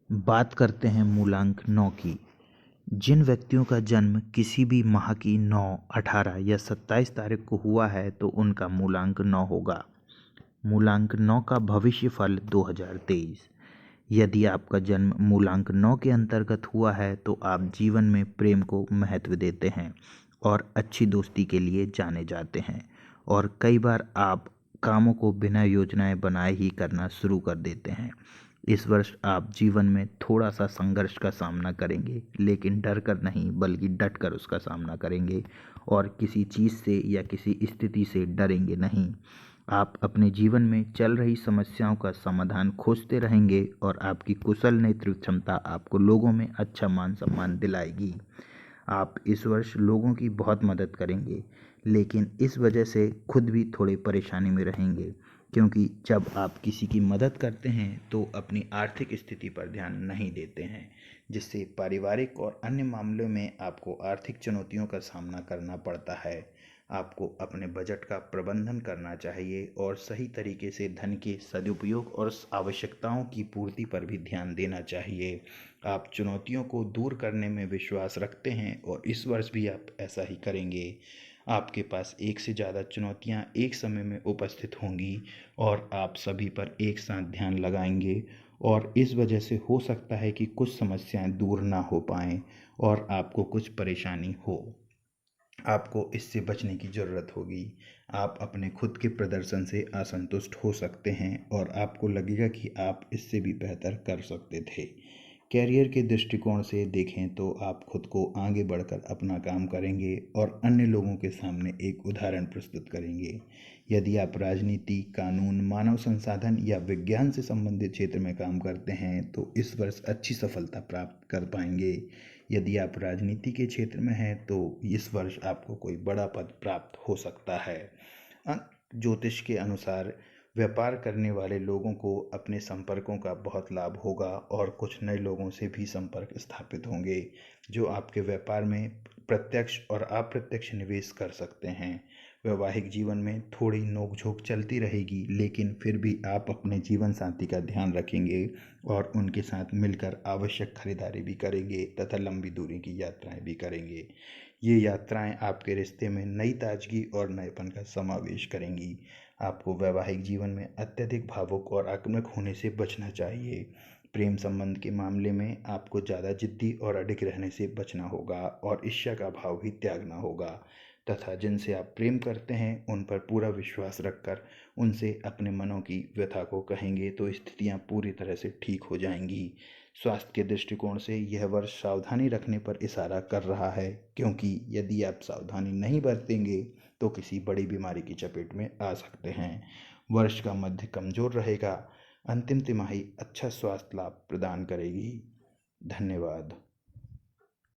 बात करते हैं मूलांक 9 की। जिन व्यक्तियों का जन्म किसी भी माह की 9, 18 या 27 तारीख को हुआ है तो उनका मूलांक 9 होगा। मूलांक 9 का भविष्य फल 2023। यदि आपका जन्म मूलांक 9 के अंतर्गत हुआ है तो आप जीवन में प्रेम को महत्व देते हैं और अच्छी दोस्ती के लिए जाने जाते हैं, और कई बार आप कामों को बिना योजनाएं बनाए ही करना शुरू कर देते हैं। इस वर्ष आप जीवन में थोड़ा सा संघर्ष का सामना करेंगे, लेकिन डर कर नहीं बल्कि डट कर उसका सामना करेंगे और किसी चीज़ से या किसी स्थिति से डरेंगे नहीं। आप अपने जीवन में चल रही समस्याओं का समाधान खोजते रहेंगे और आपकी कुशल नेतृत्व क्षमता आपको लोगों में अच्छा मान सम्मान दिलाएगी। आप इस वर्ष लोगों की बहुत मदद करेंगे, लेकिन इस वजह से खुद भी थोड़े परेशानी में रहेंगे, क्योंकि जब आप किसी की मदद करते हैं तो अपनी आर्थिक स्थिति पर ध्यान नहीं देते हैं, जिससे पारिवारिक और अन्य मामलों में आपको आर्थिक चुनौतियों का सामना करना पड़ता है। आपको अपने बजट का प्रबंधन करना चाहिए और सही तरीके से धन के सदुपयोग और आवश्यकताओं की पूर्ति पर भी ध्यान देना चाहिए। आप चुनौतियों को दूर करने में विश्वास रखते हैं और इस वर्ष भी आप ऐसा ही करेंगे। आपके पास एक से ज़्यादा चुनौतियां एक समय में उपस्थित होंगी और आप सभी पर एक साथ ध्यान लगाएंगे, और इस वजह से हो सकता है कि कुछ समस्याएं दूर ना हो पाएं और आपको कुछ परेशानी हो। आपको इससे बचने की ज़रूरत होगी। आप अपने खुद के प्रदर्शन से असंतुष्ट हो सकते हैं और आपको लगेगा कि आप इससे भी बेहतर कर सकते थे। कैरियर के दृष्टिकोण से देखें तो आप खुद को आगे बढ़कर अपना काम करेंगे और अन्य लोगों के सामने एक उदाहरण प्रस्तुत करेंगे। यदि आप राजनीति, कानून, मानव संसाधन या विज्ञान से संबंधित क्षेत्र में काम करते हैं तो इस वर्ष अच्छी सफलता प्राप्त कर पाएंगे। यदि आप राजनीति के क्षेत्र में हैं तो इस वर्ष आपको कोई बड़ा पद प्राप्त हो सकता है। ज्योतिष के अनुसार व्यापार करने वाले लोगों को अपने संपर्कों का बहुत लाभ होगा और कुछ नए लोगों से भी संपर्क स्थापित होंगे जो आपके व्यापार में प्रत्यक्ष और अप्रत्यक्ष निवेश कर सकते हैं। वैवाहिक जीवन में थोड़ी नोकझोंक चलती रहेगी, लेकिन फिर भी आप अपने जीवन साथी का ध्यान रखेंगे और उनके साथ मिलकर आवश्यक खरीदारी भी करेंगे तथा लंबी दूरी की यात्राएं भी करेंगे। ये यात्राएं आपके रिश्ते में नई ताजगी और नएपन का समावेश करेंगी। आपको वैवाहिक जीवन में अत्यधिक भावुक और आक्रामक होने से बचना चाहिए। प्रेम संबंध के मामले में आपको ज़्यादा जिद्दी और अडिग रहने से बचना होगा और ईर्ष्या का भाव भी त्यागना होगा, तथा जिनसे आप प्रेम करते हैं उन पर पूरा विश्वास रखकर उनसे अपने मनों की व्यथा को कहेंगे तो स्थितियां पूरी तरह से ठीक हो जाएंगी। स्वास्थ्य के दृष्टिकोण से यह वर्ष सावधानी रखने पर इशारा कर रहा है, क्योंकि यदि आप सावधानी नहीं बरतेंगे तो किसी बड़ी बीमारी की चपेट में आ सकते हैं। वर्ष का मध्य कमजोर रहेगा। अंतिम तिमाही अच्छा स्वास्थ्य लाभ प्रदान करेगी। धन्यवाद।